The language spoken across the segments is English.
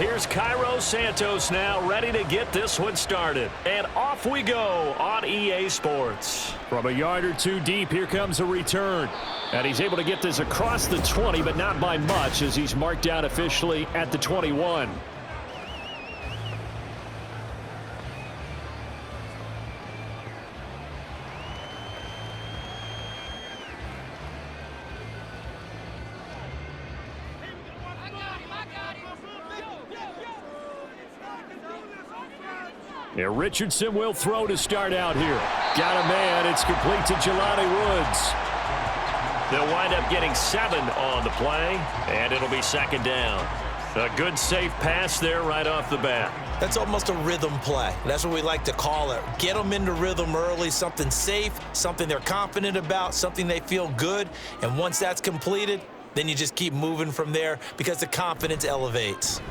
Here's Cairo Santos now ready to get this one started. And off we go on EA Sports. From a yard or two deep, here comes a return. And he's able to get this across the 20, but not by much as he's marked down officially at the 21. Yeah, Richardson will throw to start out here. Got a man. It's complete to Jelani Woods. They'll wind up getting 7 on the play, and it'll be second down. A good, safe pass there right off the bat. That's almost a rhythm play. That's what we like to call it. Get them into rhythm early, something safe, something they're confident about, something they feel good. And once that's completed, then you just keep moving from there because the confidence elevates.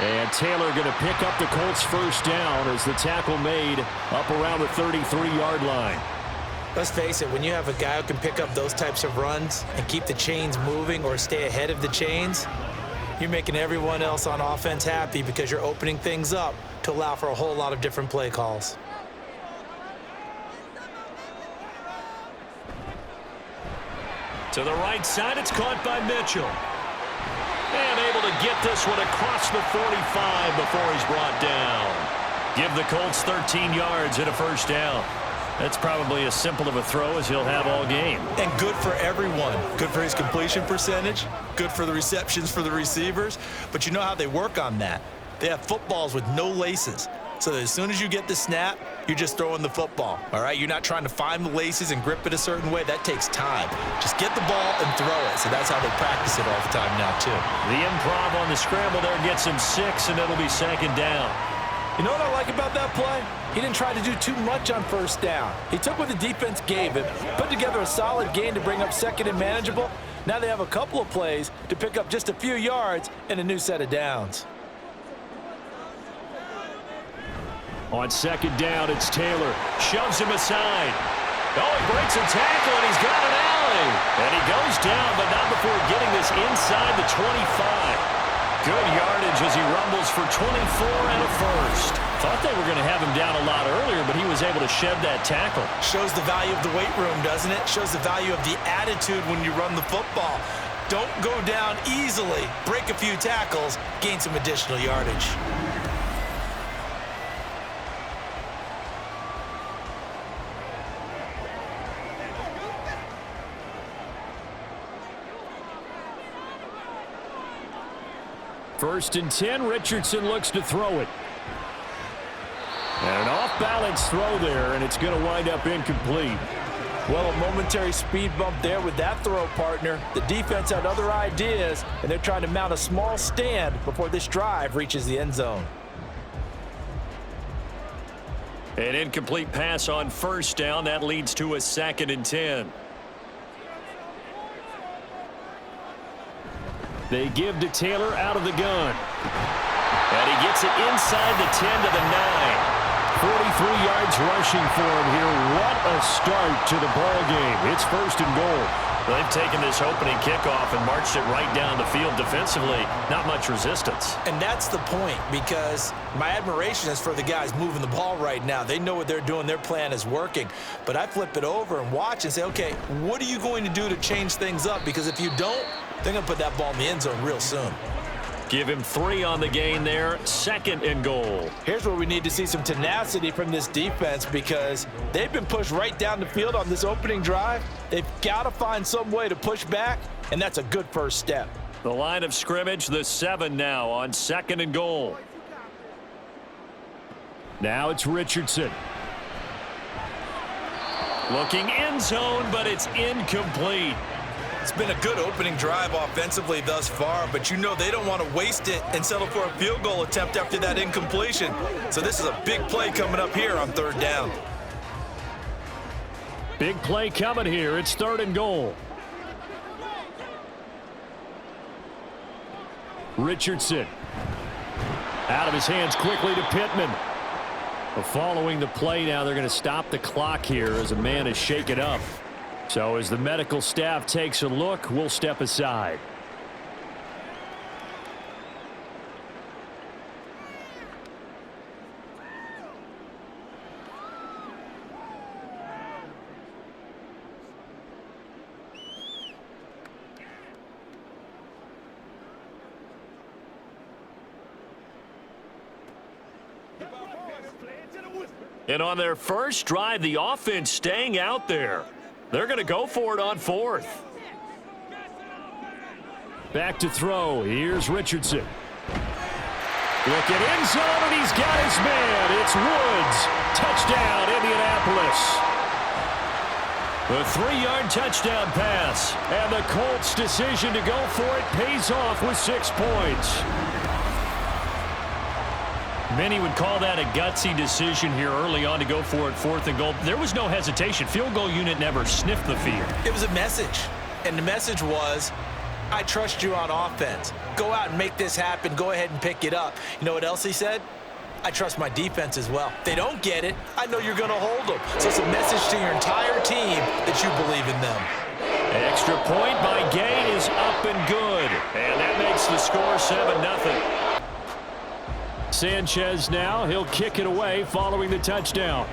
And Taylor going to pick up the Colts first down as the tackle made up around the 33-yard line. Let's face it, when you have a guy who can pick up those types of runs and keep the chains moving or stay ahead of the chains, you're making everyone else on offense happy because you're opening things up to allow for a whole lot of different play calls. To the right side, it's caught by Mitchell. And able to get this one across the 45 before he's brought down. Give the Colts 13 yards and a first down. That's probably as simple of a throw as he'll have all game. And good for everyone. Good for his completion percentage. Good for the receptions for the receivers. But you know how they work on that. They have footballs with no laces. So that as soon as you get the snap, you're just throwing the football. All right? You're not trying to find the laces and grip it a certain way. That takes time. Just get the ball and throw it. So that's how they practice it all the time now, too. The improv on the scramble there gets him 6, and it'll be second down. You know what I like about that play? He didn't try to do too much on first down. He took what the defense gave him, put together a solid gain to bring up second and manageable. Now they have a couple of plays to pick up just a few yards and a new set of downs. On second down, it's Taylor. Shoves him aside. Oh, he breaks a tackle, and he's got an alley. And he goes down, but not before getting this inside the 25. Good yardage as he rumbles for 24 and a first. Thought they were going to have him down a lot earlier, but he was able to shed that tackle. Shows the value of the weight room, doesn't it? Shows the value of the attitude when you run the football. Don't go down easily. Break a few tackles, gain some additional yardage. First and 10, Richardson looks to throw it. And an off-balance throw there, and it's going to wind up incomplete. Well, a momentary speed bump there with that throw, partner. The defense had other ideas, and they're trying to mount a small stand before this drive reaches the end zone. An incomplete pass on first down. That leads to a second and 10. They give to Taylor out of the gun. And he gets it inside the 10 to the 9. 43 yards rushing for him here. What a start to the ball game. It's first and goal. They've taken this opening kickoff and marched it right down the field defensively. Not much resistance. And that's the point, because my admiration is for the guys moving the ball right now. They know what they're doing. Their plan is working. But I flip it over and watch and say, okay, what are you going to do to change things up? Because if you don't, they're going to put that ball in the end zone real soon. Give him 3 on the gain there. Second and goal. Here's where we need to see some tenacity from this defense, because they've been pushed right down the field on this opening drive. They've got to find some way to push back, and that's a good first step. The line of scrimmage, the 7 now on second and goal. Now it's Richardson. Looking end zone, but it's incomplete. It's been a good opening drive offensively thus far, but you know they don't want to waste it and settle for a field goal attempt after that incompletion. So this is a big play coming up here on third down. Big play coming here. It's third and goal. Richardson. Out of his hands quickly to Pittman. Following the play now, they're going to stop the clock here as a man is shaken up. So as the medical staff takes a look, we'll step aside. And on their first drive, the offense staying out there. They're going to go for it on fourth. Back to throw. Here's Richardson. Look at end zone, and he's got his man. It's Woods. Touchdown, Indianapolis. The 3-yard touchdown pass. And the Colts' decision to go for it pays off with 6 points. Many would call that a gutsy decision here early on to go for it 4th and goal. There was no hesitation. Field goal unit never sniffed the field. It was a message, and the message was, I trust you on offense. Go out and make this happen. Go ahead and pick it up. You know what else he said? I trust my defense as well. If they don't get it, I know you're going to hold them. So it's a message to your entire team that you believe in them. Extra point by Gay is up and good. And that makes the score 7-0. Sanchez now, he'll kick it away following the touchdown.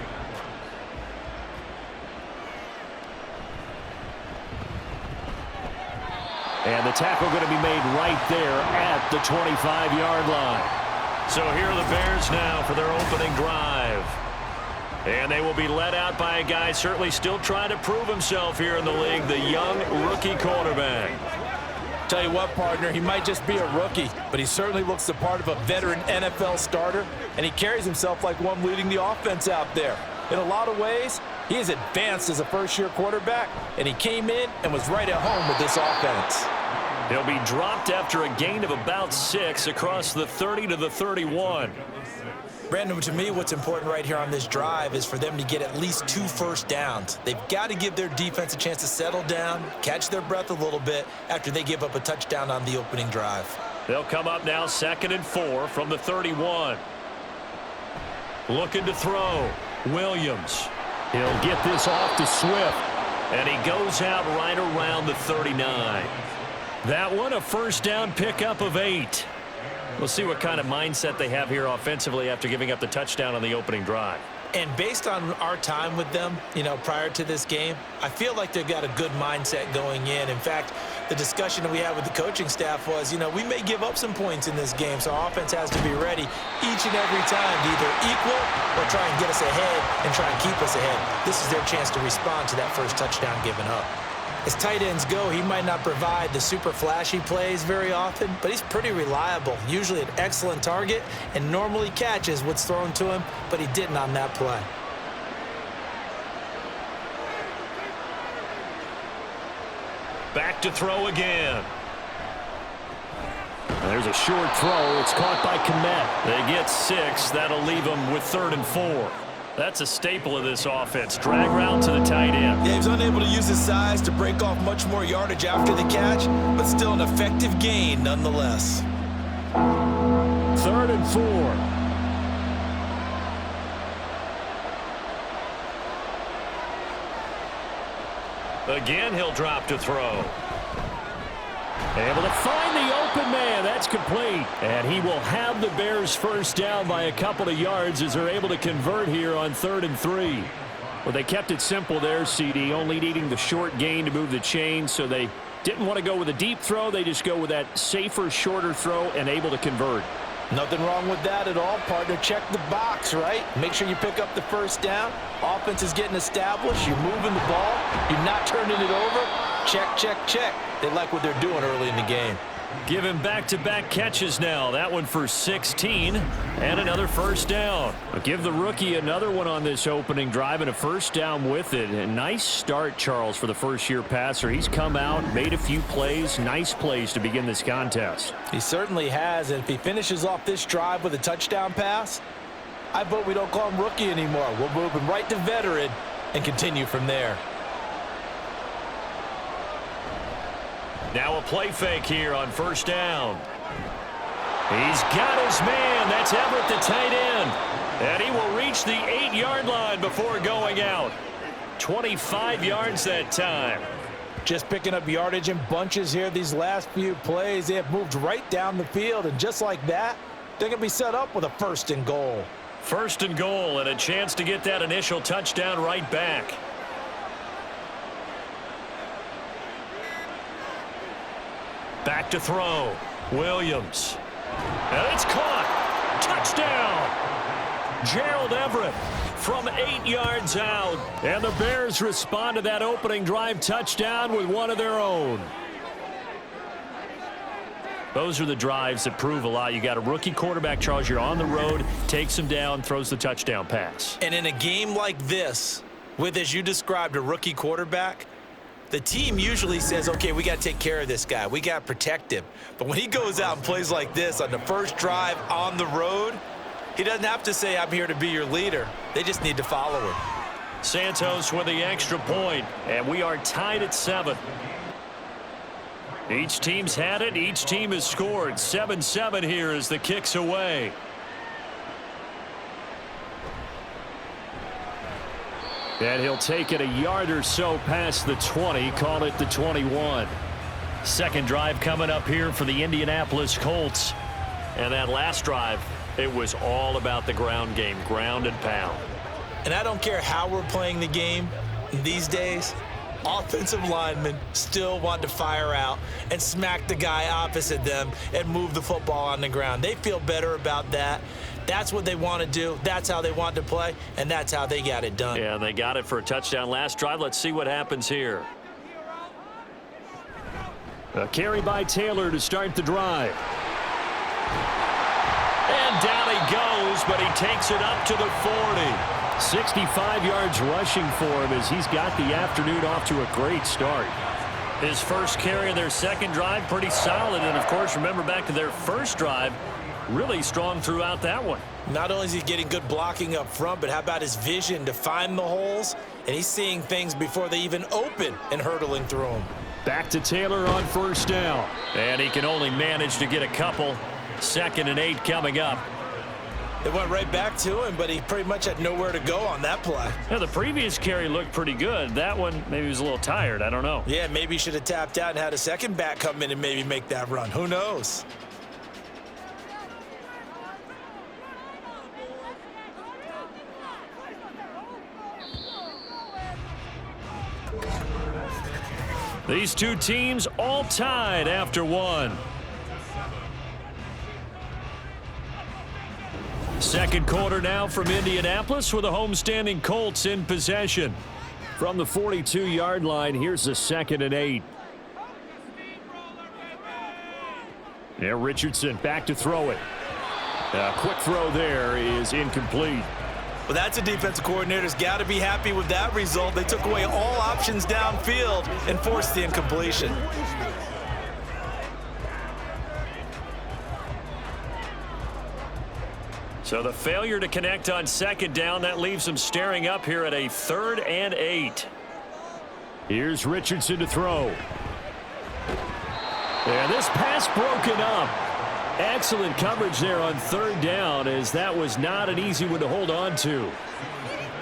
And the tackle going to be made right there at the 25-yard line. So here are the Bears now for their opening drive. And they will be led out by a guy certainly still trying to prove himself here in the league, the young rookie quarterback. Tell you what, partner, he might just be a rookie, but he certainly looks the part of a veteran NFL starter, and he carries himself like one leading the offense out there. In a lot of ways, he is advanced as a first-year quarterback, and he came in and was right at home with this offense. He'll be dropped after a gain of about 6 across the 30 to the 31. Brandon, to me, what's important right here on this drive is for them to get at least 2 first downs. They've got to give their defense a chance to settle down, catch their breath a little bit after they give up a touchdown on the opening drive. They'll come up now 2nd and 4 from the 31. Looking to throw. Williams. He'll get this off to Swift. And he goes out right around the 39. That one a first down pickup of 8. We'll see what kind of mindset they have here offensively after giving up the touchdown on the opening drive. And based on our time with them, prior to this game, I feel like they've got a good mindset going in. In fact, the discussion that we had with the coaching staff was, we may give up some points in this game, so our offense has to be ready each and every time to either equal or try and get us ahead and try and keep us ahead. This is their chance to respond to that first touchdown given up. As tight ends go, he might not provide the super flashy plays very often, but he's pretty reliable, usually an excellent target, and normally catches what's thrown to him, but he didn't on that play. Back to throw again. There's a short throw. It's caught by Kmet. They get 6. That'll leave them with 3rd and 4. That's a staple of this offense. Drag route to the tight end. Yeah, he was unable to use his size to break off much more yardage after the catch, but still an effective gain nonetheless. 3rd and 4. Again, he'll drop to throw. Able to find the open man. That's complete. And he will have the Bears first down by a couple of yards as they're able to convert here on 3rd and 3. Well, they kept it simple there, CD, only needing the short gain to move the chain, so they didn't want to go with a deep throw. They just go with that safer, shorter throw and able to convert. Nothing wrong with that at all, partner. Check the box, right? Make sure you pick up the first down. Offense is getting established. You're moving the ball. You're not turning it over. Check, check, check. They like what they're doing early in the game. Give him back-to-back catches now. That one for 16 and another first down. Give the rookie another one on this opening drive and a first down with it. A nice start, Charles, for the first-year passer. He's come out, made a few plays, nice plays to begin this contest. He certainly has, and if he finishes off this drive with a touchdown pass, I vote we don't call him rookie anymore. We'll move him right to veteran and continue from there. Now a play fake here on first down. He's got his man. That's Everett, the tight end. And he will reach the 8-yard line before going out. 25 yards that time. Just picking up yardage in bunches here these last few plays. They have moved right down the field, and just like that, they're going to be set up with a 1st and goal. 1st and goal and a chance to get that initial touchdown right back. Back to throw. Williams. And it's caught. Touchdown. Gerald Everett from 8 yards out. And the Bears respond to that opening drive touchdown with one of their own. Those are the drives that prove a lot. You got a rookie quarterback, Charles. You're on the road, takes him down, throws the touchdown pass. And in a game like this, with, as you described, a rookie quarterback, the team usually says, okay, we got to take care of this guy. We got to protect him. But when he goes out and plays like this on the first drive on the road, he doesn't have to say, I'm here to be your leader. They just need to follow him. Santos with the extra point, and we are tied at 7. Each team's had it. Each team has scored. 7-7 here as the kick's away. And he'll take it a yard or so past the 20. Call it the 21. Second drive coming up here for the Indianapolis Colts. And that last drive, it was all about the ground game, ground and pound. And I don't care how we're playing the game these days, offensive linemen still want to fire out and smack the guy opposite them and move the football on the ground. They feel better about that. That's what they want to do. That's how they want to play, and that's how they got it done. Yeah, they got it for a touchdown last drive. Let's see what happens here. A carry by Taylor to start the drive. And down he goes, but he takes it up to the 40. 65 yards rushing for him as he's got the afternoon off to a great start. His first carry of their second drive, pretty solid. And, of course, remember back to their first drive, really strong throughout that one. Not only is he getting good blocking up front, but how about his vision to find the holes? And he's seeing things before they even open and hurtling through them. Back to Taylor on first down. And he can only manage to get a couple. 2nd and 8 coming up. It went right back to him, but he pretty much had nowhere to go on that play. Yeah, the previous carry looked pretty good. That one, maybe he was a little tired. I don't know. Yeah, maybe he should have tapped out and had a second back come in and maybe make that run. Who knows? These two teams all tied after one. Second quarter now from Indianapolis with the homestanding Colts in possession. From the 42-yard line, here's a 2nd and 8. Yeah, Richardson back to throw it. A quick throw there is incomplete. Well, that's a defensive coordinator's got to be happy with that result. They took away all options downfield and forced the incompletion. So the failure to connect on second down, that leaves them staring up here at a 3rd and 8. Here's Richardson to throw. And this pass broken up. Excellent coverage there on 3rd down, as that was not an easy one to hold on to.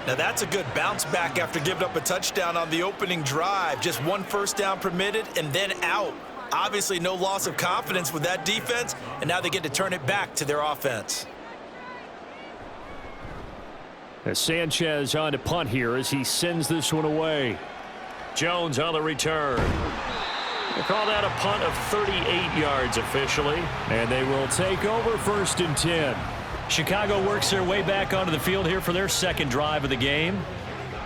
Now that's a good bounce back after giving up a touchdown on the opening drive. Just one first down permitted and then out. Obviously no loss of confidence with that defense, and now they get to turn it back to their offense. As Sanchez on to punt here as he sends this one away. Jones on the return. They call that a punt of 38 yards officially. And they will take over 1st and 10. Chicago works their way back onto the field here for their second drive of the game.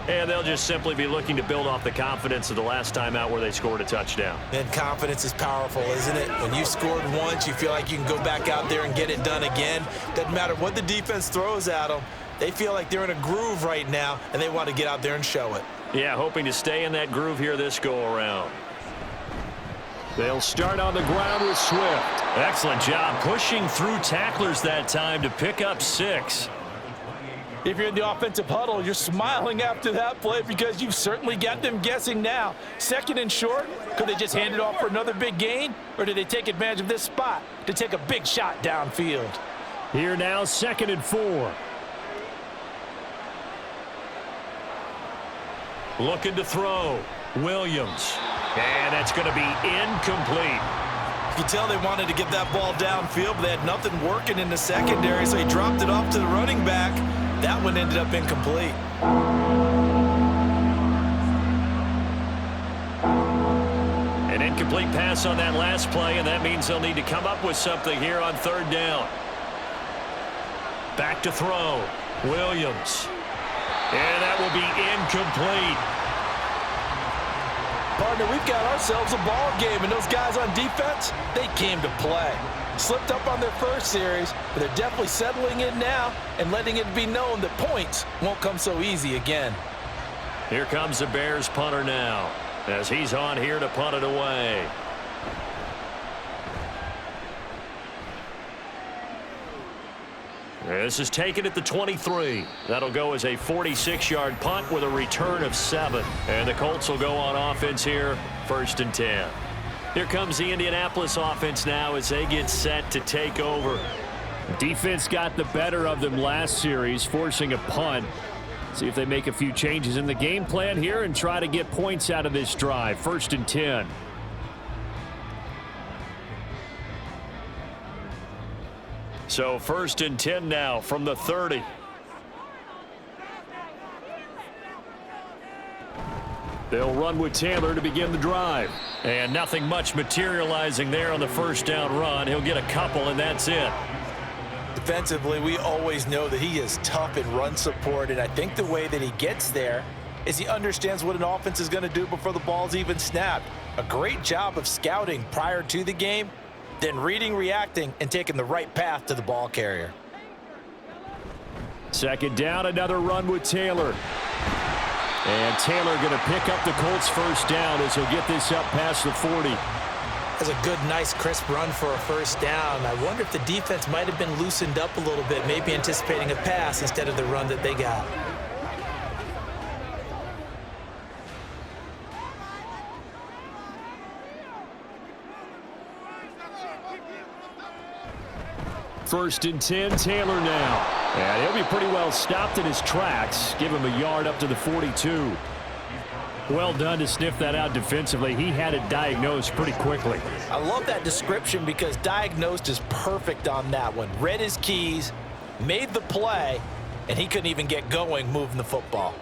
And they'll just simply be looking to build off the confidence of the last time out where they scored a touchdown. And confidence is powerful, isn't it? When you scored once, you feel like you can go back out there and get it done again. Doesn't matter what the defense throws at them. They feel like they're in a groove right now, and they want to get out there and show it. Yeah, hoping to stay in that groove here this go-around. They'll start on the ground with Swift. Excellent job pushing through tacklers that time to pick up 6. If you're in the offensive huddle, you're smiling after that play because you've certainly got them guessing now. 2nd and short, could they just hand it off for another big gain? Or did they take advantage of this spot to take a big shot downfield? Here now, 2nd and 4. Looking to throw. Williams. And that's going to be incomplete. You can tell they wanted to get that ball downfield, but they had nothing working in the secondary, so he dropped it off to the running back. That one ended up incomplete. An incomplete pass on that last play, and that means they'll need to come up with something here on 3rd down. Back to throw. Williams. And that will be incomplete. Partner, we've got ourselves a ball game, and those guys on defense, they came to play. Slipped up on their first series, but they're definitely settling in now and letting it be known that points won't come so easy again. Here comes the Bears punter now, as he's on here to punt it away. This is taken at the 23. That'll go as a 46-yard punt with a return of 7. And the Colts will go on offense here, 1st and 10. Here comes the Indianapolis offense now as they get set to take over. Defense got the better of them last series, forcing a punt. See if they make a few changes in the game plan here and try to get points out of this drive. 1st and 10. So 1st and 10 now from the 30. They'll run with Taylor to begin the drive. And nothing much materializing there on the 1st down run. He'll get a couple, and that's it. Defensively, we always know that he is tough in run support, and I think the way that he gets there is he understands what an offense is going to do before the ball's even snapped. A great job of scouting prior to the game, then reading, reacting, and taking the right path to the ball carrier. 2nd down, another run with Taylor. And Taylor going to pick up the Colts 1st down as he'll get this up past the 40. That's a good, nice, crisp run for a 1st down. I wonder if the defense might have been loosened up a little bit, maybe anticipating a pass instead of the run that they got. First and 10, Taylor now. And he'll be pretty well stopped in his tracks. Give him a yard up to the 42. Well done to sniff that out defensively. He had it diagnosed pretty quickly. I love that description because diagnosed is perfect on that one. Read his keys, made the play, and he couldn't even get going moving the football.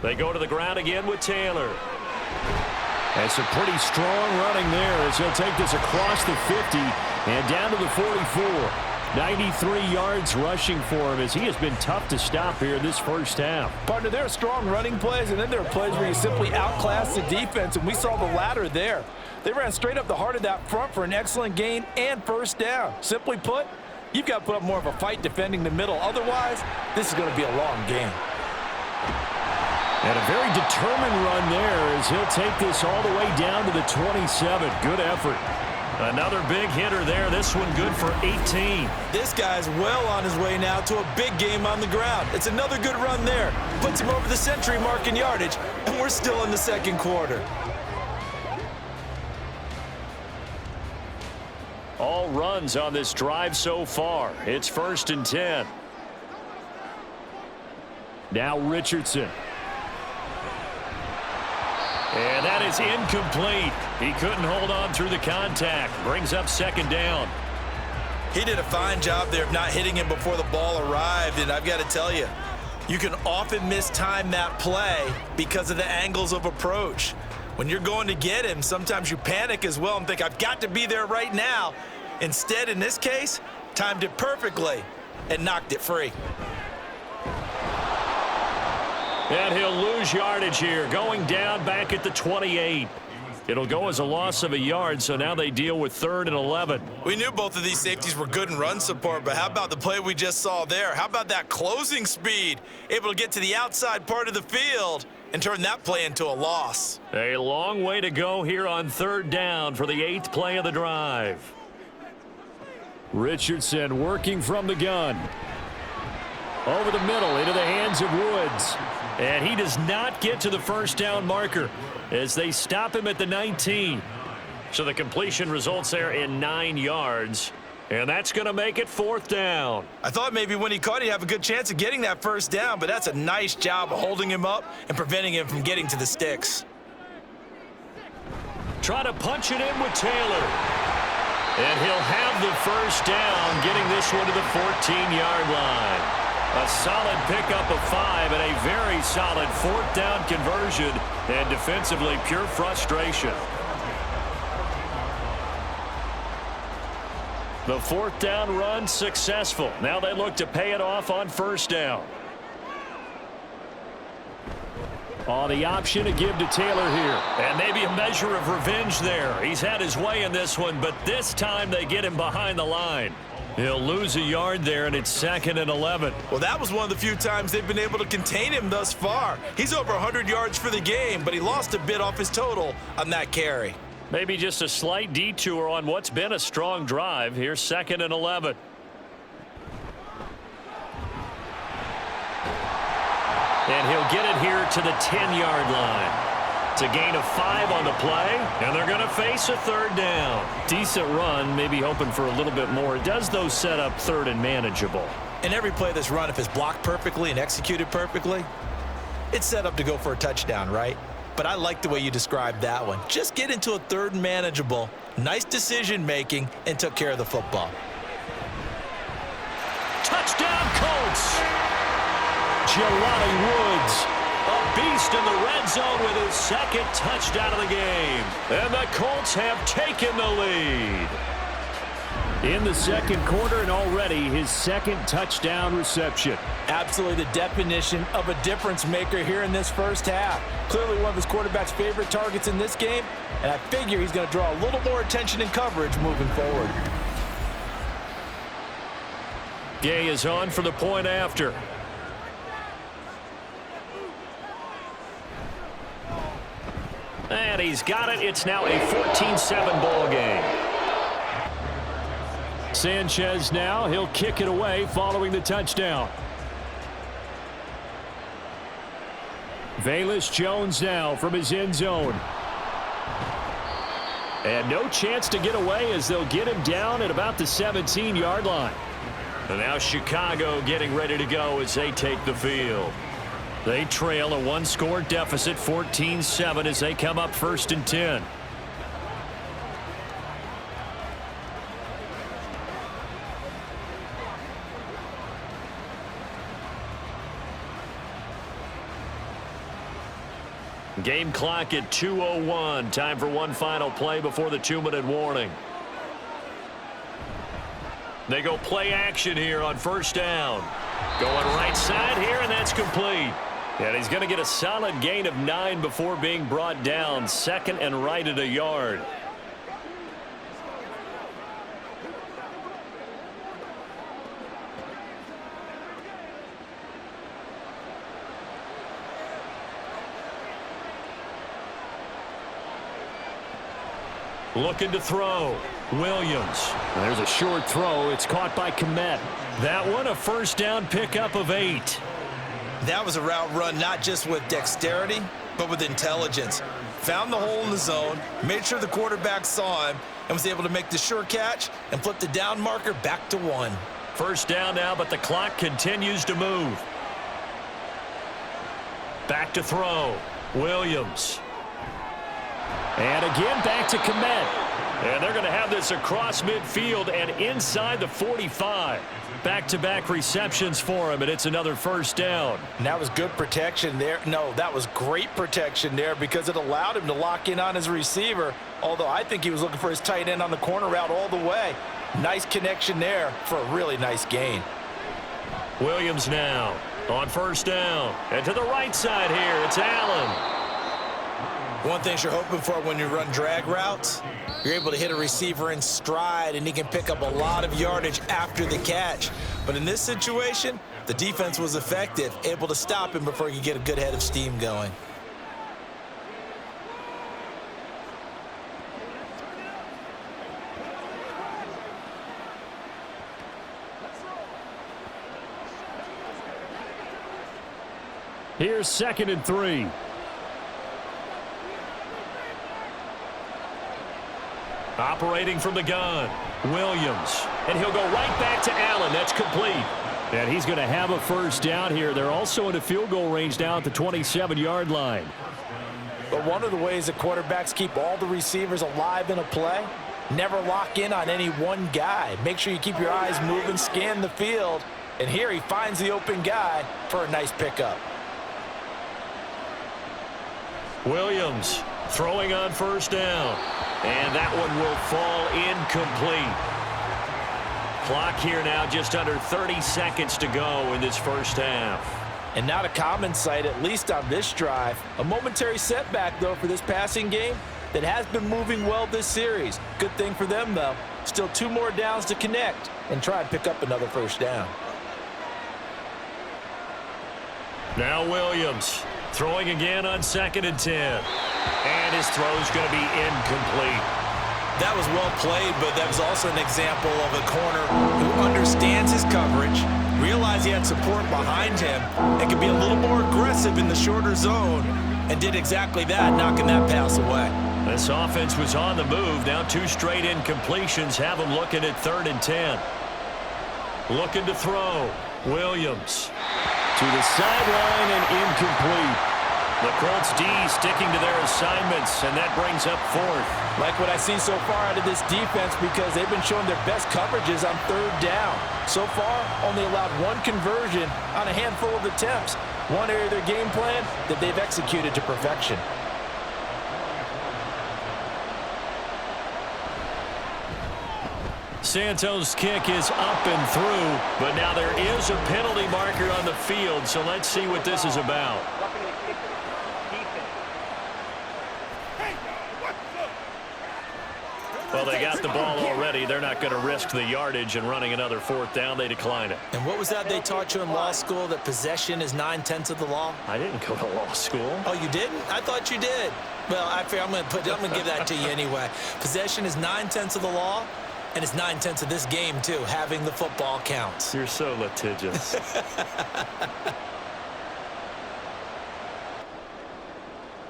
They go to the ground again with Taylor. And some pretty strong running there as he'll take this across the 50 and down to the 44. 93 yards rushing for him as he has been tough to stop here this 1st half. Partner, there are strong running plays, and then there are plays where you simply outclass the defense, and we saw the latter there. They ran straight up the heart of that front for an excellent gain and 1st down. Simply put, you've got to put up more of a fight defending the middle. Otherwise, this is going to be a long game. And a very determined run there as he'll take this all the way down to the 27. Good effort. Another big hitter there. This one good for 18. This guy's well on his way now to a big game on the ground. It's another good run there. Puts him over the century mark in yardage, and we're still in the 2nd quarter. All runs on this drive so far. It's 1st and 10. Now Richardson. And that is incomplete. He couldn't hold on through the contact. Brings up 2nd down. He did a fine job there of not hitting him before the ball arrived, and I've got to tell you, you can often mistime that play because of the angles of approach. When you're going to get him, sometimes you panic as well and think, I've got to be there right now. Instead, in this case, timed it perfectly and knocked it free. And he'll lose yardage here, going down back at the 28. It'll go as a loss of a yard, so now they deal with 3rd and 11. We knew both of these safeties were good in run support, but how about the play we just saw there? How about that closing speed? Able to get to the outside part of the field and turn that play into a loss. A long way to go here on 3rd down for the 8th play of the drive. Richardson working from the gun. Over the middle into the hands of Woods. And he does not get to the 1st down marker as they stop him at the 19. So the completion results there in 9 yards. And that's going to make it 4th down. I thought maybe when he caught it, he'd have a good chance of getting that 1st down, but that's a nice job of holding him up and preventing him from getting to the sticks. Try to punch it in with Taylor. And he'll have the 1st down, getting this one to the 14-yard line. A solid pickup of 5 and a very solid 4th down conversion, and defensively pure frustration. The fourth down run successful. Now they look to pay it off on first down. On the option to give to Taylor here. And maybe a measure of revenge there. He's had his way in this one, but this time they get him behind the line. He'll lose a yard there, and it's 2nd and 11. Well, that was one of the few times they've been able to contain him thus far. He's over 100 yards for the game, but he lost a bit off his total on that carry. Maybe just a slight detour on what's been a strong drive. Here's 2nd and 11. And he'll get it here to the 10-yard line. It's a gain of 5 on the play, and they're going to face a third down. Decent run, maybe hoping for a little bit more. It does, though, set up third and manageable. And every play that's run, if it's blocked perfectly and executed perfectly, it's set up to go for a touchdown, right? But I like the way you described that one. Just get into a third and manageable, nice decision-making, and took care of the football. Touchdown, Colts! Jelani Woods, a beast in the red zone with his 2nd touchdown of the game. And the Colts have taken the lead. In the 2nd quarter, and already his 2nd touchdown reception. Absolutely the definition of a difference maker here in this first half. Clearly one of his quarterback's favorite targets in this game, and I figure he's going to draw a little more attention and coverage moving forward. Gay is on for the point after. And he's got it. It's now a 14-7 ball game. Sanchez now. He'll kick it away following the touchdown. Velus Jones now from his end zone. And no chance to get away as they'll get him down at about the 17-yard line. And now Chicago getting ready to go as they take the field. They trail a one-score deficit, 14-7, as they come up 1st and 10. Game clock at 2:01. Time for one final play before the 2-minute warning. They go play action here on first down. Going right side here, and that's complete. And he's going to get a solid gain of 9 before being brought down. 2nd and right at a yard. Looking to throw. Williams. There's a short throw. It's caught by Komet. That one a first down pickup of 8. That was a route run not just with dexterity, but with intelligence. Found the hole in the zone, made sure the quarterback saw him, and was able to make the sure catch and flip the down marker back to 1. First down now, but the clock continues to move. Back to throw. Williams. And again back to Komet. And they're going to have this across midfield and inside the 45. Back-to-back receptions for him, and it's another first down. And that was good protection there. No, that was great protection there because it allowed him to lock in on his receiver, although I think he was looking for his tight end on the corner route all the way. Nice connection there for a really nice gain. Williams now on first down. And to the right side here, it's Allen. One thing you're hoping for when you run drag routes, you're able to hit a receiver in stride, and he can pick up a lot of yardage after the catch. But in this situation, the defense was effective, able to stop him before he could get a good head of steam going. Here's 2nd and 3. Operating from the gun, Williams. And he'll go right back to Allen. That's complete. And he's going to have a first down here. They're also in a field goal range now at the 27-yard line. But one of the ways that quarterbacks keep all the receivers alive in a play, never lock in on any one guy. Make sure you keep your eyes moving, scan the field. And here he finds the open guy for a nice pickup. Williams throwing on first down. And that one will fall incomplete. Clock here now, just under 30 seconds to go in this first half. And not a common sight, at least on this drive. A momentary setback, though, for this passing game that has been moving well this series. Good thing for them, though. Still 2 more downs to connect and try and pick up another first down. Now Williams throwing again on 2nd and 10. And his throw's going to be incomplete. That was well played, but that was also an example of a corner who understands his coverage, realized he had support behind him, and could be a little more aggressive in the shorter zone, and did exactly that, knocking that pass away. This offense was on the move. Now 2 straight incompletions have them looking at 3rd and 10. Looking to throw. Williams to the sideline and incomplete. The Colts D sticking to their assignments, and that brings up 4th. Like what I see so far out of this defense, because they've been showing their best coverages on 3rd down. So far, only allowed 1 conversion on a handful of attempts. One area of their game plan that they've executed to perfection. Santos' kick is up and through, but now there is a penalty marker on the field, so let's see what this is about. Well, they got the ball already. They're not going to risk the yardage and running another 4th down. They decline it. And what was that they taught you in law school, that possession is 9/10 of the law? I didn't go to law school. Oh, you didn't? I thought you did. Well, I'm going to give that to you anyway. Possession is 9/10 of the law, and it's 9/10 of this game, too. Having the football counts. You're so litigious.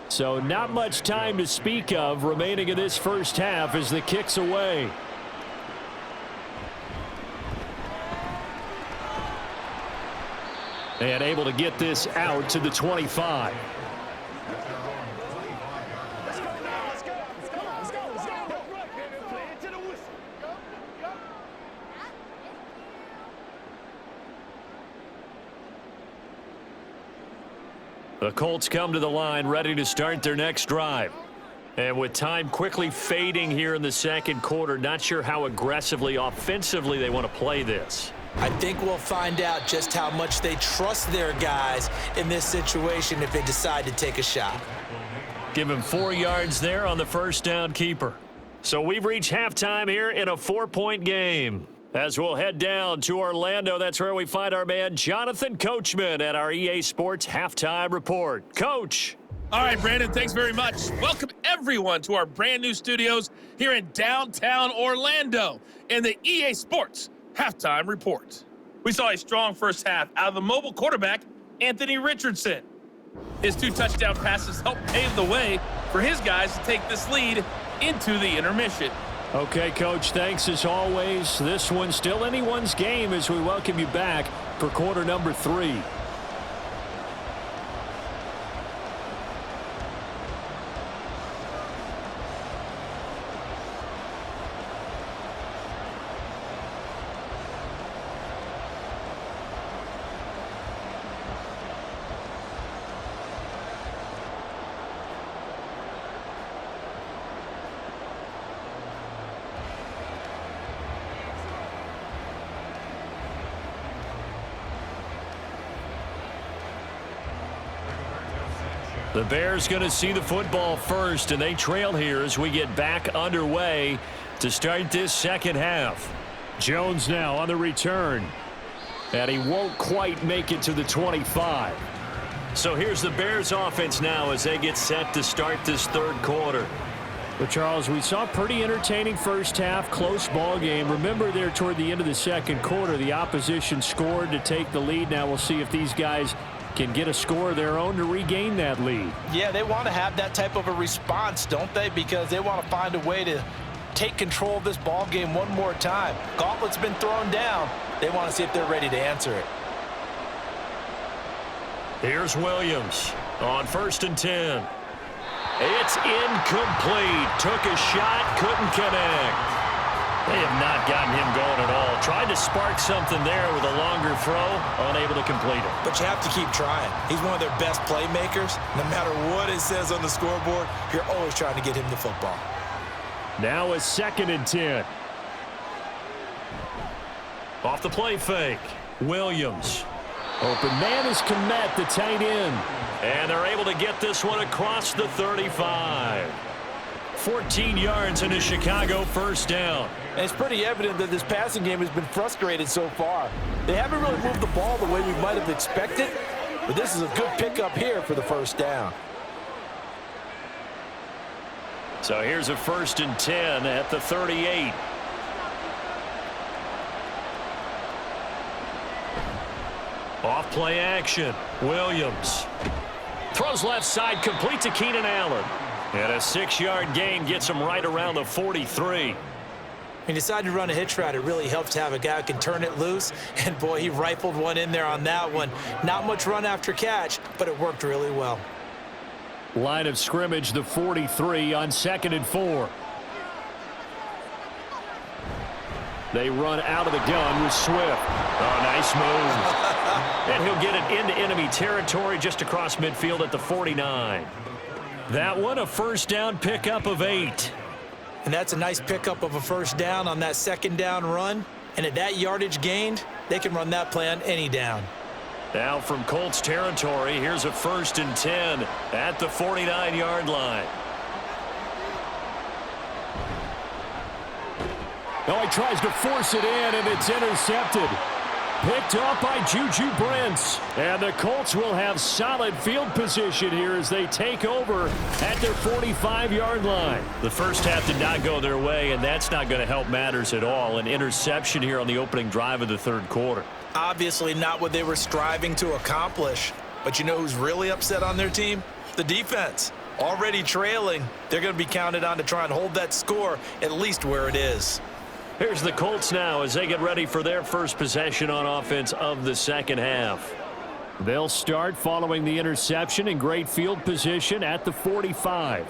So not much time to speak of remaining in this first half as the kick's away. And able to get this out to the 25. The Colts come to the line ready to start their next drive. And with time quickly fading here in the 2nd quarter, not sure how aggressively, offensively they want to play this. I think we'll find out just how much they trust their guys in this situation if they decide to take a shot. Give him 4 yards there on the first down keeper. So we've reached halftime here in a 4-point game. As we'll head down to Orlando, that's where we find our man Jonathan Coachman at our EA Sports Halftime Report. Coach. All right, Brandon, thanks very much. Welcome, everyone, to our brand new studios here in downtown Orlando in the EA Sports Halftime Report. We saw a strong first half out of the mobile quarterback, Anthony Richardson. His 2 touchdown passes helped pave the way for his guys to take this lead into the intermission. Okay, Coach, thanks as always. This one's still anyone's game as we welcome you back for quarter number 3. The Bears going to see the football first, and they trail here as we get back underway to start this second half. Jones now on the return, and he won't quite make it to the 25. So here's the Bears offense now as they get set to start this 3rd quarter. But Charles, we saw a pretty entertaining first half, close ball game. Remember there toward the end of the 2nd quarter, the opposition scored to take the lead. Now we'll see if these guys can get a score of their own to regain that lead. Yeah, they want to have that type of a response, don't they? Because they want to find a way to take control of this ball game one more time. Gauntlet's been thrown down. They want to see if they're ready to answer it. Here's Williams on 1st and 10. It's incomplete. Took a shot, couldn't connect. They have not gotten him going at all. Tried to spark something there with a longer throw, unable to complete it. But you have to keep trying. He's one of their best playmakers. No matter what it says on the scoreboard, you're always trying to get him the football. Now a 2nd and 10. Off the play fake. Williams. Open man is Kmet, the tight end. And they're able to get this one across the 35. 14 yards in a Chicago first down. And it's pretty evident that this passing game has been frustrated so far. They haven't really moved the ball the way we might have expected, but this is a good pickup here for the first down. So here's a 1st and 10 at the 38. Off play action. Williams. Throws left side, complete to Keenan Allen. And a 6-yard gain gets him right around the 43. He decided to run a hitch route. It really helps to have a guy who can turn it loose. And, boy, he rifled one in there on that one. Not much run after catch, but it worked really well. Line of scrimmage, the 43 on 2nd and 4. They run out of the gun with Swift. Oh, nice move. And he'll get it into enemy territory just across midfield at the 49. That one, a first down pickup of 8. And that's a nice pickup of a first down on that 2nd down run. And at that yardage gained, they can run that play on any down. Now from Colts territory, here's a 1st and 10 at the 49-yard line. Oh, he tries to force it in, and it's intercepted. Picked off by Juju Brents. And the Colts will have solid field position here as they take over at their 45-yard line. The first half did not go their way, and that's not going to help matters at all. An interception here on the opening drive of the 3rd quarter. Obviously not what they were striving to accomplish. But you know who's really upset on their team? The defense. Already trailing, they're going to be counted on to try and hold that score at least where it is. Here's the Colts now as they get ready for their first possession on offense of the 2nd half. They'll start following the interception in great field position at the 45.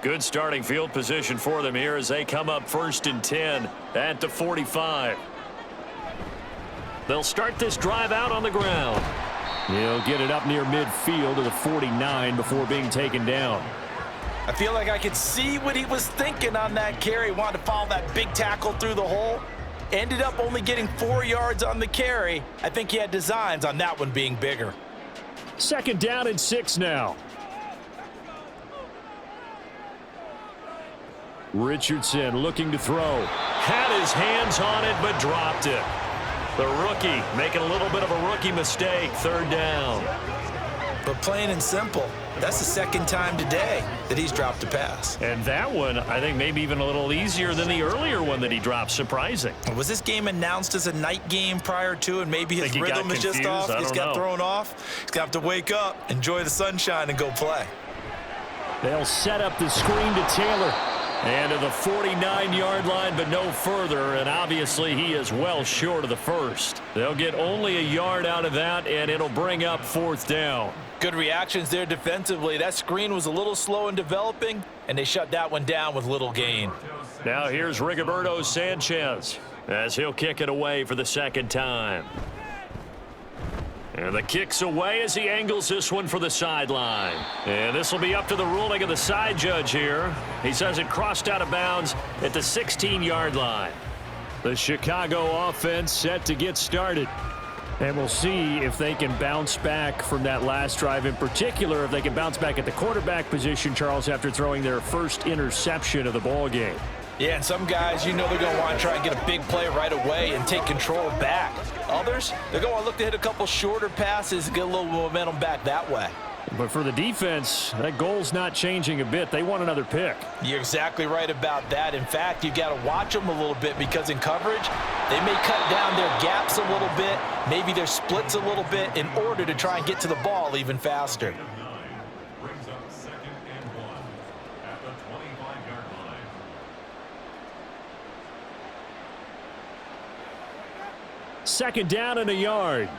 Good starting field position for them here as they come up 1st and 10 at the 45. They'll start this drive out on the ground. He'll get it up near midfield to the 49 before being taken down. I feel like I could see what he was thinking on that carry. Wanted to follow that big tackle through the hole. Ended up only getting 4 yards on the carry. I think he had designs on that one being bigger. 2nd down and 6 now. Richardson looking to throw. Had his hands on it but dropped it. The rookie making a little bit of a rookie mistake. 3rd down. But plain and simple, that's the 2nd time today that he's dropped a pass. And that one, I think, maybe even a little easier than the earlier one that he dropped. Surprising. Was this game announced as a night game prior to, and maybe his rhythm is just off? He's got thrown off. He's got to wake up, enjoy the sunshine, and go play. They'll set up the screen to Taylor. And to the 49-yard line, but no further, and obviously he is well short of the first. They'll get only a yard out of that, and it'll bring up 4th down. Good reactions there defensively. That screen was a little slow in developing, and they shut that one down with little gain. Now here's Rigoberto Sanchez as he'll kick it away for the 2nd time. And the kick's away as he angles this one for the sideline. And this will be up to the ruling of the side judge here. He says it crossed out of bounds at the 16-yard line. The Chicago offense set to get started. And we'll see if they can bounce back from that last drive, in particular if they can bounce back at the quarterback position, Charles, after throwing their first interception of the ball game. Yeah, and some guys, you know they're going to want to try and get a big play right away and take control back. Others, they're going to look to hit a couple shorter passes and get a little momentum back that way. But for the defense, that goal's not changing a bit. They want another pick. You're exactly right about that. In fact, you got to watch them a little bit because in coverage, they may cut down their gaps a little bit, maybe their splits a little bit in order to try and get to the ball even faster. Brings up 2nd and 1 at the 25-yard line. Second down and a yard.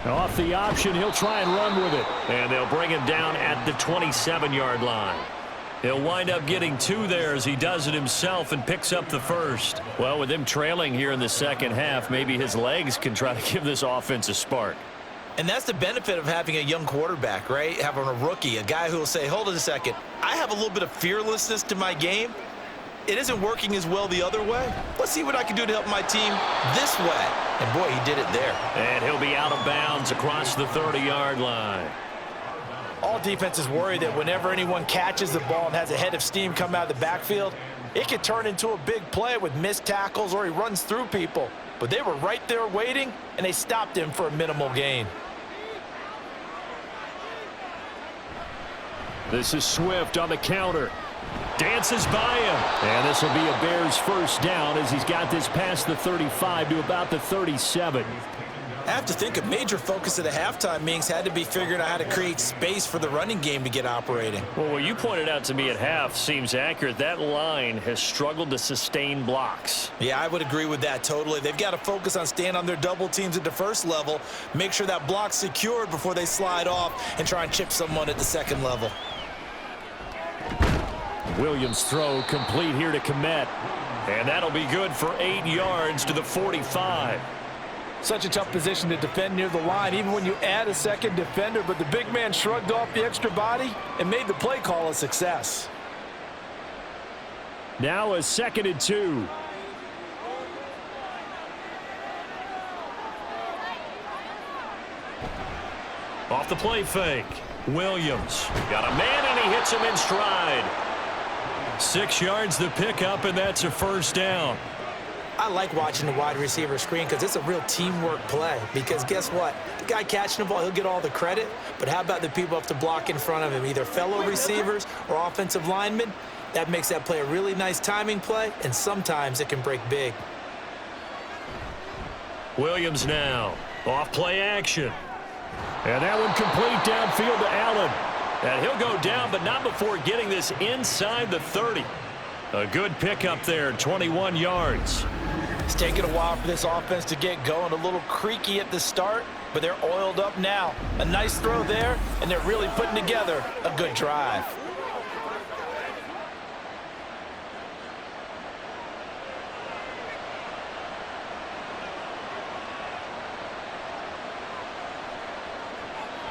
Off the option, he'll try and run with it. And they'll bring him down at the 27-yard line. He'll wind up getting 2 there as he does it himself and picks up the first. Well, with him trailing here in the 2nd half, maybe his legs can try to give this offense a spark. And that's the benefit of having a young quarterback, right? Having a rookie, a guy who will say, hold on a second, I have a little bit of fearlessness to my game. It isn't working as well the other way. Let's see what I can do to help my team this way. And boy, he did it there. And he'll be out of bounds across the 30-yard line. All defenses worry that whenever anyone catches the ball and has a head of steam come out of the backfield, it could turn into a big play with missed tackles or he runs through people. But they were right there waiting, and they stopped him for a minimal gain. This is Swift on the counter. Dances by him. And this will be a Bears first down as he's got this past the 35 to about the 37. I have to think a major focus of the halftime meetings had to be figuring out how to create space for the running game to get operating. Well, what you pointed out to me at half seems accurate. That line has struggled to sustain blocks. Yeah, I would agree with that totally. They've got to focus on staying on their double teams at the first level, make sure that block's secured before they slide off and try and chip someone at the second level. Williams' throw complete here to Kmet. And that'll be good for 8 yards to the 45. Such a tough position to defend near the line, even when you add a second defender, but the big man shrugged off the extra body and made the play call a success. Now a 2nd and 2. Off the play fake. Williams got a man and he hits him in stride. 6 yards the pickup, and that's a first down. I like watching the wide receiver screen because it's a real teamwork play. Because guess what? The guy catching the ball, he'll get all the credit. But how about the people who have to block in front of him, either fellow receivers or offensive linemen? That makes that play a really nice timing play, and sometimes it can break big. Williams now. Off play action. And that one complete downfield to Allen. And he'll go down, but not before getting this inside the 30. A good pickup there, 21 yards. It's taken a while for this offense to get going. A little creaky at the start, but they're oiled up now. A nice throw there, and they're really putting together a good drive.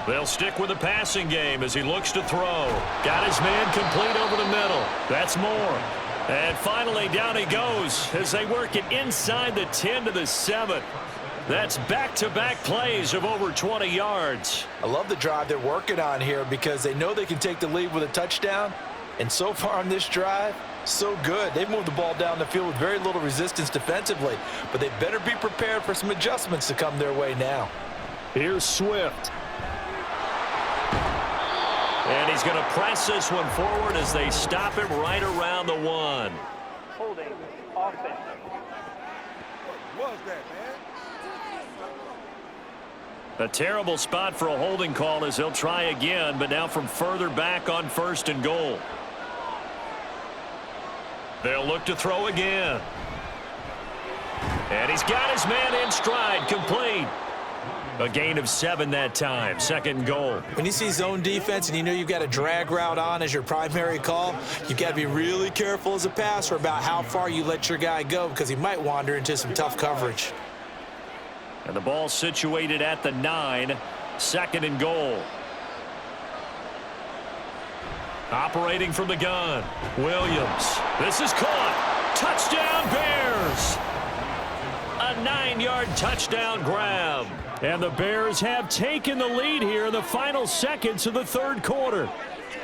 They'll stick with the passing game as he looks to throw. Got his man complete over the middle. That's more. And finally, down he goes as they work it inside the 10 to the 7. That's back-to-back plays of over 20 yards. I love the drive they're working on here because they know they can take the lead with a touchdown. And so far on this drive, so good. They've moved the ball down the field with very little resistance defensively. But they better be prepared for some adjustments to come their way now. Here's Swift. And he's going to press this one forward as they stop him right around the 1. Holding offense. What was that, man? A terrible spot for a holding call as he'll try again, but now from further back on 1st and goal. They'll look to throw again. And he's got his man in stride, complete. A gain of 7 that time, 2nd and goal. When you see zone defense and you know you've got a drag route on as your primary call, you've got to be really careful as a passer about how far you let your guy go because he might wander into some tough coverage. And the ball situated at the 9, 2nd and goal. Operating from the gun, Williams. This is caught. Touchdown, Bears! A 9-yard touchdown grab. And the Bears have taken the lead here in the final seconds of the 3rd quarter.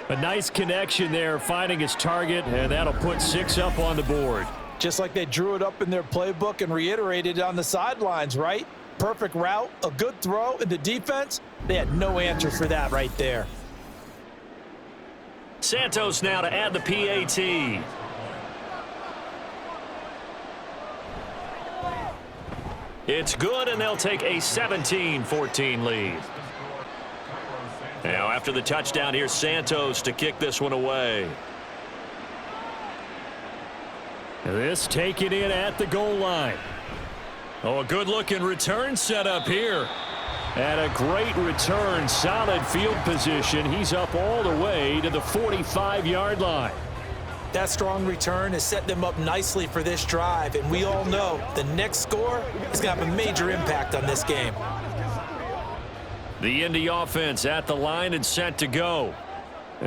A nice connection there, finding his target, and that'll put 6 up on the board. Just like they drew it up in their playbook and reiterated it on the sidelines, right? Perfect route, a good throw, and the defense, they had no answer for that right there. Santos now to add the PAT. It's good, and they'll take a 17-14 lead. Now, after the touchdown, here's Santos to kick this one away. This taken in at the goal line. Oh, a good-looking return set up here. And a great return, solid field position. He's up all the way to the 45-yard line. That strong return has set them up nicely for this drive, and we all know the next score is going to have a major impact on this game. The Indy offense at the line and set to go.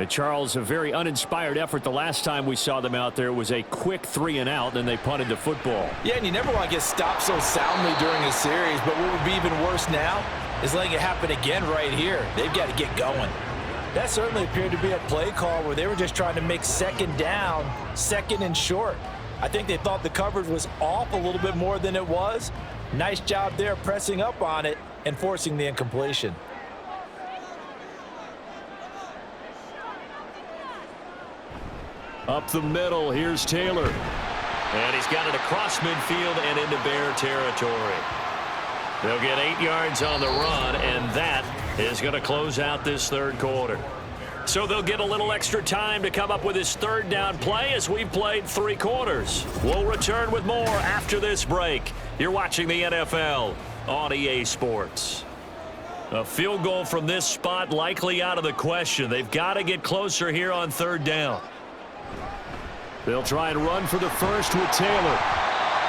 Charles, a very uninspired effort the last time we saw them out there. It was a quick 3-and-out, and they punted the football. Yeah, and you never want to get stopped so soundly during a series, but what would be even worse now is letting it happen again right here. They've got to get going. That certainly appeared to be a play call where they were just trying to make second down, second and short. I think they thought the coverage was off a little bit more than it was. Nice job there pressing up on it and forcing the incompletion. Up the middle, here's Taylor. And he's got it across midfield and into Bear territory. They'll get 8 yards on the run, and that is going to close out this third quarter. So they'll get a little extra time to come up with his third down play as we've played 3 quarters. We'll return with more after this break. You're watching the NFL on EA Sports. A field goal from this spot likely out of the question. They've got to get closer here on third down. They'll try and run for the first with Taylor.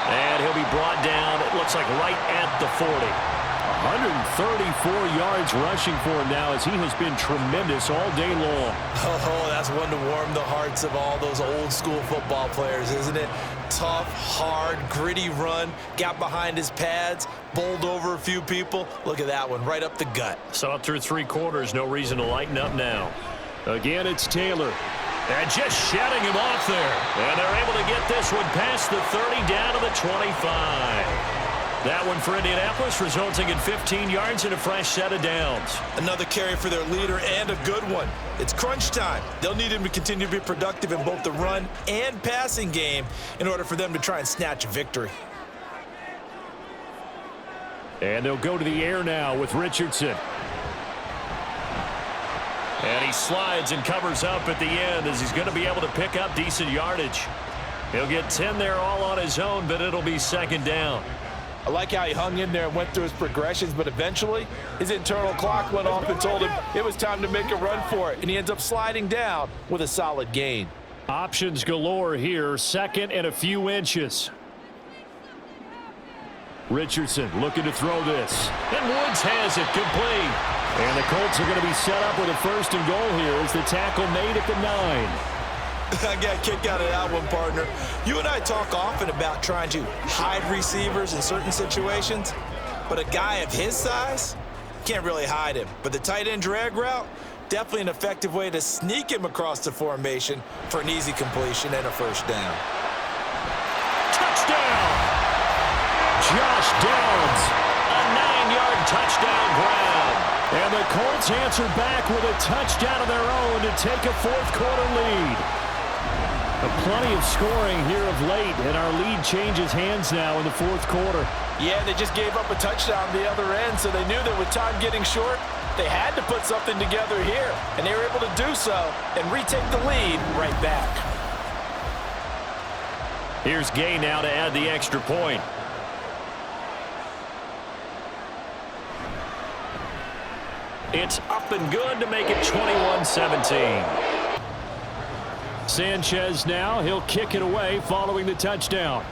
And he'll be brought down, it looks like right at the 40. 134 yards rushing for him now as he has been tremendous all day long. Oh, that's one to warm the hearts of all those old school football players, isn't it? Tough, hard, gritty run, got behind his pads, bowled over a few people. Look at that one, right up the gut. Saw it through 3 quarters, no reason to lighten up now. Again, it's Taylor. And just shedding him off there. And they're able to get this one past the 30 down to the 25. That one for Indianapolis, resulting in 15 yards and a fresh set of downs. Another carry for their leader and a good one. It's crunch time. They'll need him to continue to be productive in both the run and passing game in order for them to try and snatch a victory. And they'll go to the air now with Richardson. And he slides and covers up at the end as he's going to be able to pick up decent yardage. He'll get 10 there all on his own, but it'll be second down. I like how he hung in there and went through his progressions, but eventually his internal clock went off and told him it was time to make a run for it, and he ends up sliding down with a solid gain. Options galore here, second and a few inches. Richardson looking to throw this. And Woods has it complete. And the Colts are going to be set up with a first and goal here as the tackle made at the 9. I got a kick out of that one, partner. You and I talk often about trying to hide receivers in certain situations, but a guy of his size can't really hide him. But the tight end drag route, definitely an effective way to sneak him across the formation for an easy completion and a first down. Touchdown! Josh Downs, a 9-yard touchdown grab. And the Colts answer back with a touchdown of their own to take a fourth quarter lead. Plenty of scoring here of late, and our lead changes hands now in the fourth quarter. Yeah, they just gave up a touchdown on the other end, so they knew that with time getting short, they had to put something together here, and they were able to do so and retake the lead right back. Here's Gay now to add the extra point. It's up and good to make it 21-17. Sanchez now, he'll kick it away following the touchdown.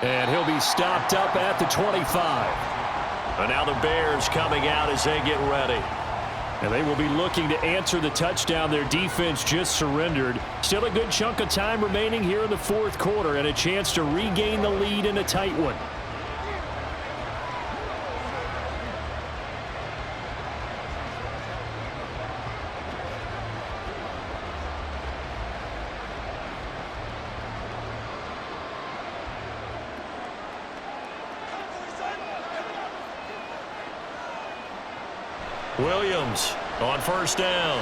And he'll be stopped up at the 25. And now the Bears coming out as they get ready. And they will be looking to answer the touchdown their defense just surrendered. Still a good chunk of time remaining here in the fourth quarter and a chance to regain the lead in a tight one. Williams on first down.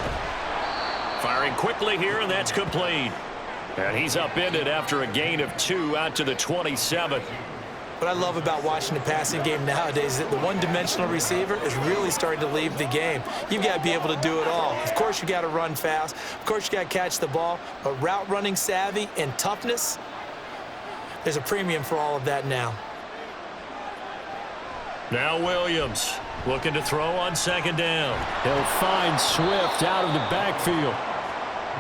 Firing quickly here, and that's complete. And he's upended after a gain of 2 out to the 27. What I love about watching the passing game nowadays is that the one-dimensional receiver is really starting to leave the game. You've got to be able to do it all. Of course, you got to run fast. Of course, you got to catch the ball. But route running savvy and toughness, there's a premium for all of that now. Now Williams looking to throw on second down. He'll find Swift out of the backfield.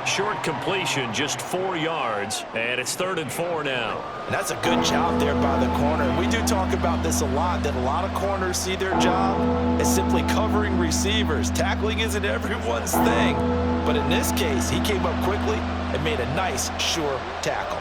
Short completion, just 4 yards, and it's 3rd and 4 now. And that's a good job there by the corner. We do talk about this a lot, that a lot of corners see their job as simply covering receivers. Tackling isn't everyone's thing. But in this case, he came up quickly and made a nice, sure tackle.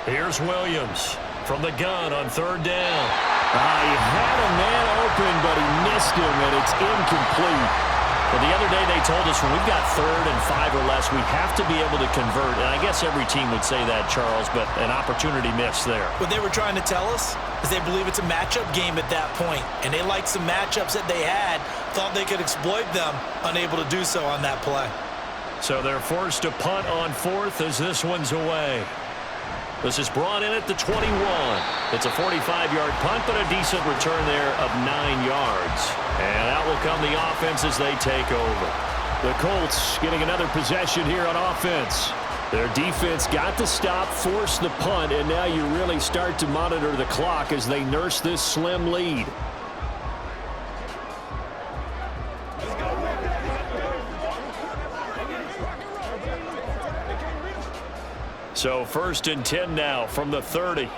Here's Williams from the gun on 3rd down. He had a man open, but he missed him, and it's incomplete. Well, the other day they told us when we've got 3rd and 5 or less, we have to be able to convert. And I guess every team would say that, Charles, but an opportunity missed there. What they were trying to tell us is they believe it's a matchup game at that point, and they liked some matchups that they had, thought they could exploit them, unable to do so on that play. So they're forced to punt on 4th as this one's away. This is brought in at the 21. It's a 45-yard punt, but a decent return there of 9 yards. And out will come the offense as they take over. The Colts getting another possession here on offense. Their defense got the stop, forced the punt, and now you really start to monitor the clock as they nurse this slim lead. So 1st and 10 now from the 30.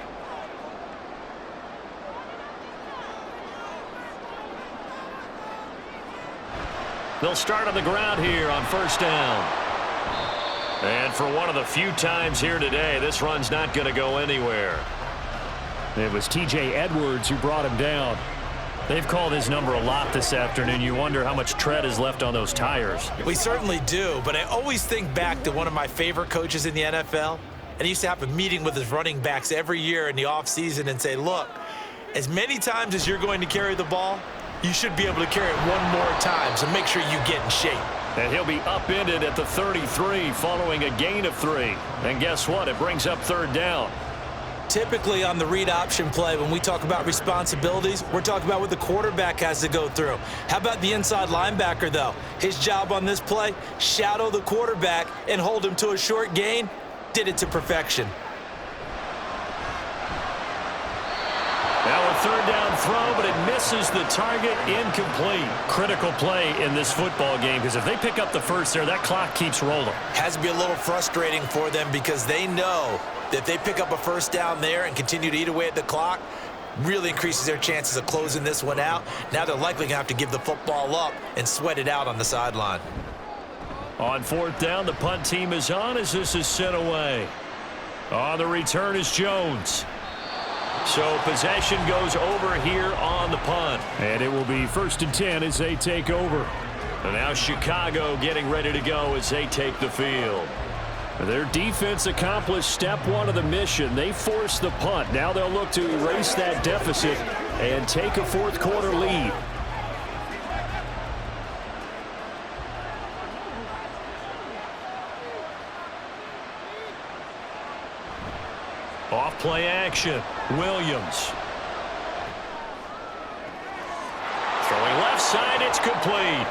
They'll start on the ground here on 1st down. And for one of the few times here today, this run's not going to go anywhere. It was T.J. Edwards who brought him down. They've called his number a lot this afternoon. You wonder how much tread is left on those tires. We certainly do, but I always think back to one of my favorite coaches in the NFL, and he used to have a meeting with his running backs every year in the offseason and say, look, as many times as you're going to carry the ball, you should be able to carry it one more time, so make sure you get in shape. And he'll be upended at the 33 following a gain of 3. And guess what? It brings up 3rd down. Typically on the read option play, when we talk about responsibilities, we're talking about what the quarterback has to go through. How about the inside linebacker, though? His job on this play, shadow the quarterback and hold him to a short gain. Did it to perfection. Now a 3rd down throw, but it misses the target, incomplete. Critical play in this football game, because if they pick up the first there, that clock keeps rolling. Has to be a little frustrating for them because they know that if they pick up a 1st down there and continue to eat away at the clock, really increases their chances of closing this one out. Now they're likely going to have to give the football up and sweat it out on the sideline. On 4th down, the punt team is on as this is sent away. On the return is Jones. So possession goes over here on the punt. And it will be 1st and 10 as they take over. And now Chicago getting ready to go as they take the field. Their defense accomplished step 1 of the mission. They forced the punt. Now they'll look to erase that deficit and take a 4th quarter lead. Off play action. Williams. Throwing left side, it's complete.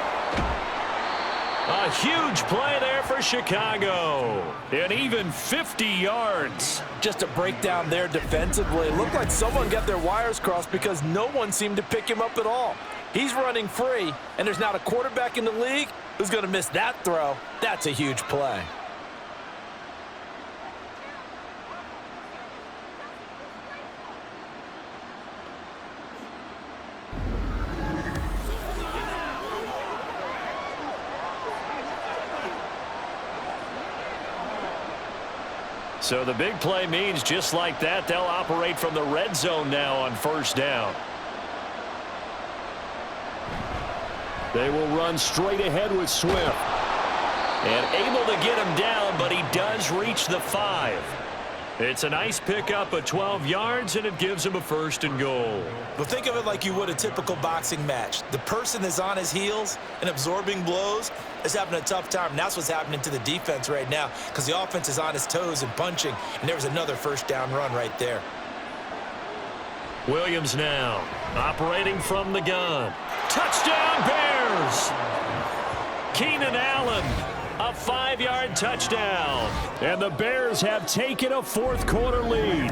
A huge play there for Chicago. And even 50 yards. Just a breakdown there defensively. It looked like someone got their wires crossed because no one seemed to pick him up at all. He's running free, and there's not a quarterback in the league who's going to miss that throw. That's a huge play. So the big play means just like that, they'll operate from the red zone now on 1st down. They will run straight ahead with Swift. And able to get him down, but he does reach the 5. It's a nice pickup of 12 yards, and it gives him a 1st and goal. But think of it like you would a typical boxing match. The person is on his heels and absorbing blows is having a tough time. And that's what's happening to the defense right now because the offense is on his toes and punching. And there was another 1st down run right there. Williams now operating from the gun. Touchdown, Bears! Keenan Allen. A 5-yard touchdown. And the Bears have taken a 4th quarter lead.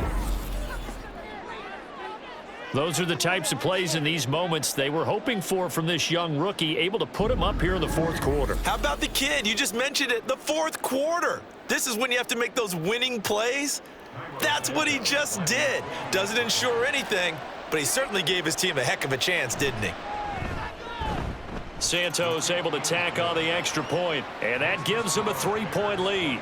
Those are the types of plays in these moments they were hoping for from this young rookie, able to put him up here in the fourth quarter. How about the kid? You just mentioned it, the fourth quarter. This is when you have to make those winning plays. That's what he just did. Doesn't ensure anything, but he certainly gave his team a heck of a chance, didn't he? Santos able to tack on the extra point, and that gives him a 3-point lead.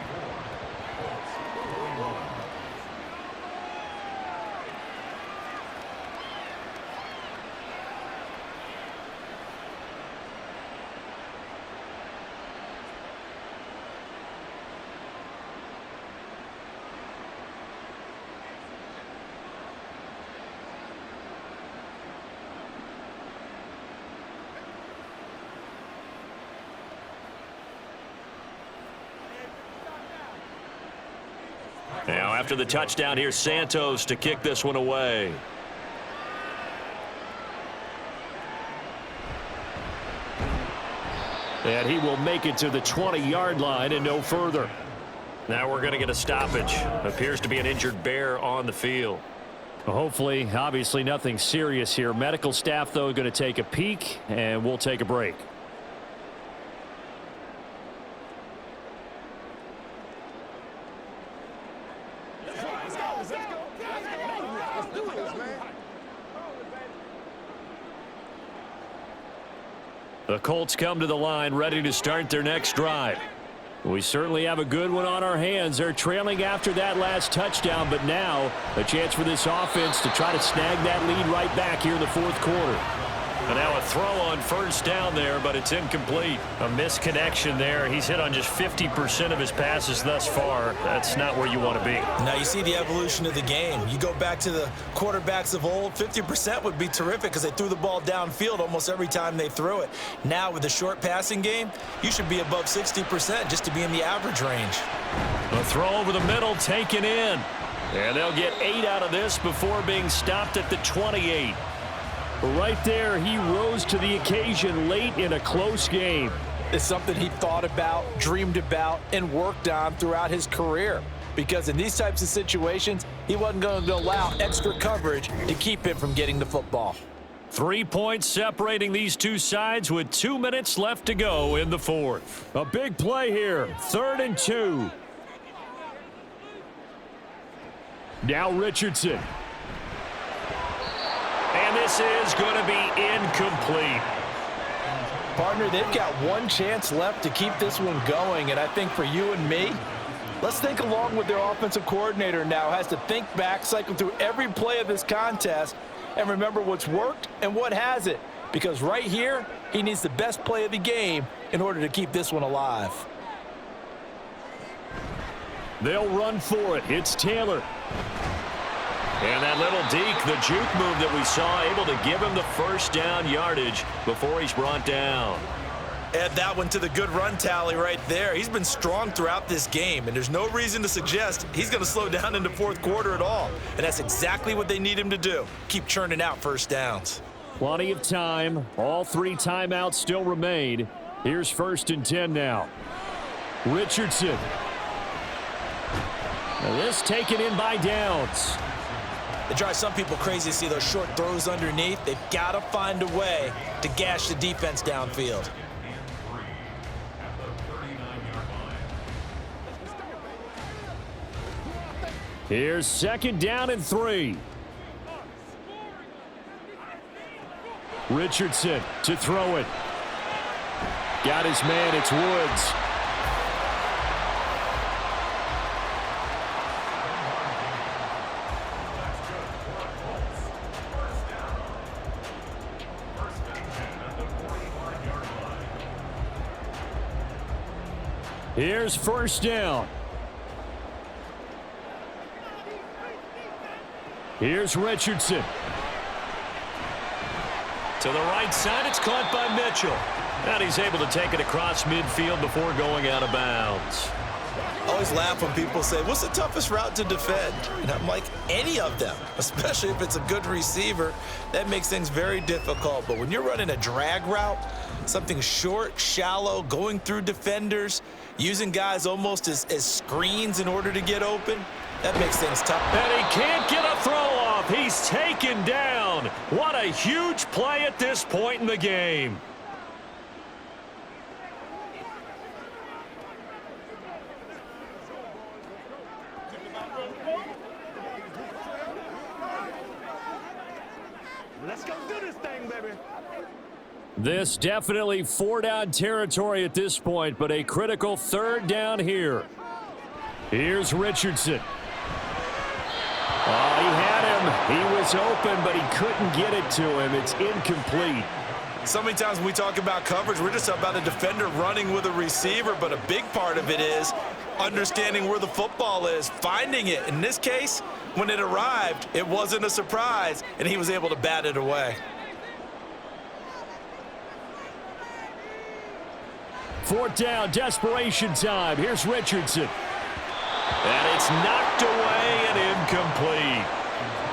Now, after the touchdown, here's Santos to kick this one away. And he will make it to the 20-yard line and no further. Now we're going to get a stoppage. Appears to be an injured Bear on the field. Hopefully, obviously nothing serious here. Medical staff, though, going to take a peek, and we'll take a break. The Colts come to the line ready to start their next drive. We certainly have a good one on our hands. They're trailing after that last touchdown, but now a chance for this offense to try to snag that lead right back here in the fourth quarter. And now a throw on first down there, but it's incomplete. A misconnection there. He's hit on just 50% of his passes thus far. That's not where you want to be. Now you see the evolution of the game. You go back to the quarterbacks of old, 50% would be terrific because they threw the ball downfield almost every time they threw it. Now with the short passing game, you should be above 60% just to be in the average range. A throw over the middle taken in. And they'll get 8 out of this before being stopped at the 28. Right there, he rose to the occasion late in a close game. It's something he thought about, dreamed about, and worked on throughout his career. Because in these types of situations, he wasn't going to allow extra coverage to keep him from getting the football. 3 points separating these two sides with 2 minutes left to go in the fourth. A big play here, 3rd and 2. Now Richardson. And this is going to be incomplete. Partner, they've got one chance left to keep this one going, and I think for you and me, let's think along with their offensive coordinator now has to think back, cycle through every play of this contest, and remember what's worked and what hasn't. Because right here, he needs the best play of the game in order to keep this one alive. They'll run for it. It's Taylor. And that little deke, the juke move that we saw, able to give him the first down yardage before he's brought down. Add that one to the good run tally right there. He's been strong throughout this game, and there's no reason to suggest he's going to slow down in the fourth quarter at all. And that's exactly what they need him to do. Keep churning out first downs. Plenty of time. All 3 timeouts still remain. Here's 1st and 10 now. Richardson. Now this taken in by Downs. It drives some people crazy to see those short throws underneath. They've got to find a way to gash the defense downfield. Here's 2nd down and 3. Richardson to throw it. Got his man, it's Woods. Here's 1st down. Here's Richardson. To the right side, it's caught by Mitchell. And he's able to take it across midfield before going out of bounds. I always laugh when people say, what's the toughest route to defend? And I'm like, any of them, especially if it's a good receiver. That makes things very difficult. But when you're running a drag route, something short, shallow, going through defenders, using guys almost as screens in order to get open, That makes things tough. And he can't get a throw off. He's taken down. What a huge play at this point in the game. Let's go do this thing, baby. This definitely four-down territory at this point, but a critical third down here. Here's Richardson. Oh, he had him. He was open, but he couldn't get it to him. It's incomplete. So many times when we talk about coverage, we're just about a defender running with a receiver, but a big part of it is understanding where the football is, finding it. In this case, when it arrived, it wasn't a surprise, and he was able to bat it away. Fourth down, desperation time. Here's Richardson. And it's knocked away and incomplete.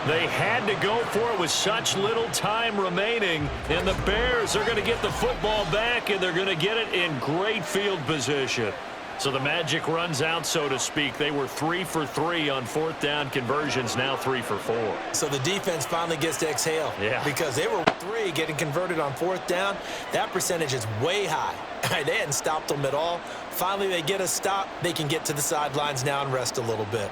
They had to go for it with such little time remaining, and the Bears are going to get the football back, and they're going to get it in great field position. So the magic runs out, so to speak. They were 3 for 3 on fourth down conversions, now 3 for 4. So the defense finally gets to exhale. Yeah. Because they were 3 getting converted on fourth down. That percentage is way high. They hadn't stopped them at all. Finally, they get a stop. They can get to the sidelines now and rest a little bit.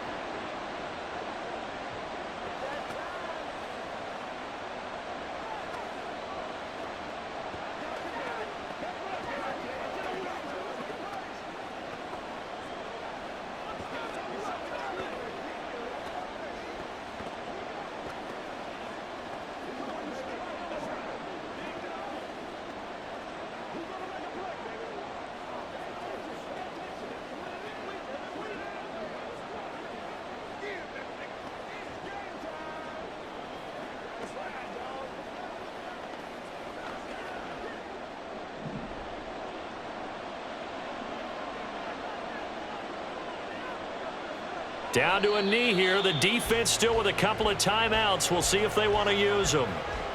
Down to a knee here. The defense still with a couple of timeouts. We'll see if they want to use them.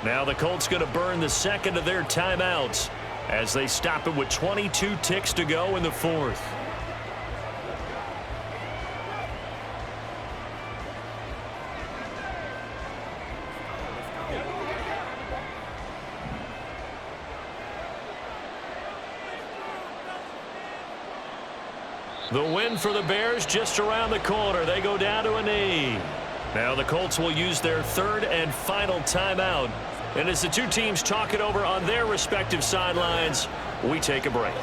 Now the Colts going to burn the second of their timeouts as they stop it with 22 ticks to go in the fourth. The win for the Bears just around the corner. They go down to a knee. Now the Colts will use their third and final timeout. And as the two teams talk it over on their respective sidelines, we take a break.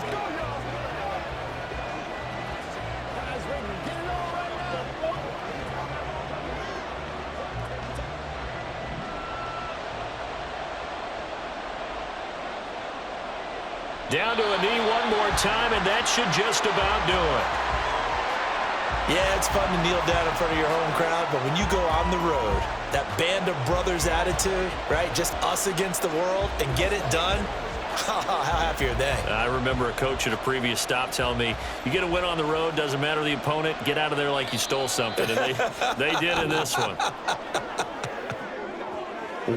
Down to a knee one more time, and that should just about do it. Yeah, it's fun to kneel down in front of your home crowd, but when you go on the road, that band of brothers attitude, right, just us against the world, and get it done, how happy are they? I remember a coach at a previous stop telling me, you get a win on the road, doesn't matter the opponent, get out of there like you stole something, and they did in this one.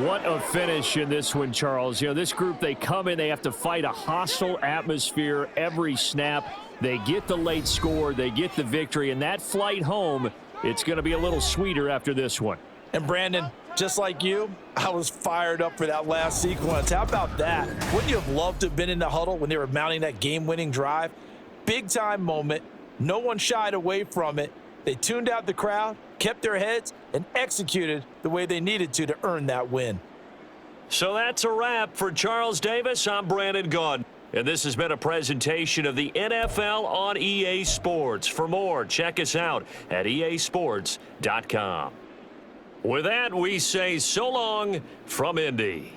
What a finish in this one, Charles. You know, this group, they come in, they have to fight a hostile atmosphere every snap. They get the late score, they get the victory, and that flight home, it's going to be a little sweeter after this one. And Brandon, just like you, I was fired up for that last sequence. How about that? Wouldn't you have loved to have been in the huddle when they were mounting that game-winning drive? Big-time moment. No one shied away from it. They tuned out the crowd, kept their heads, and executed the way they needed to earn that win. So that's a wrap for Charles Davis. I'm Brandon Gaudin. And this has been a presentation of the NFL on EA Sports. For more, check us out at easports.com. With that, we say so long from Indy.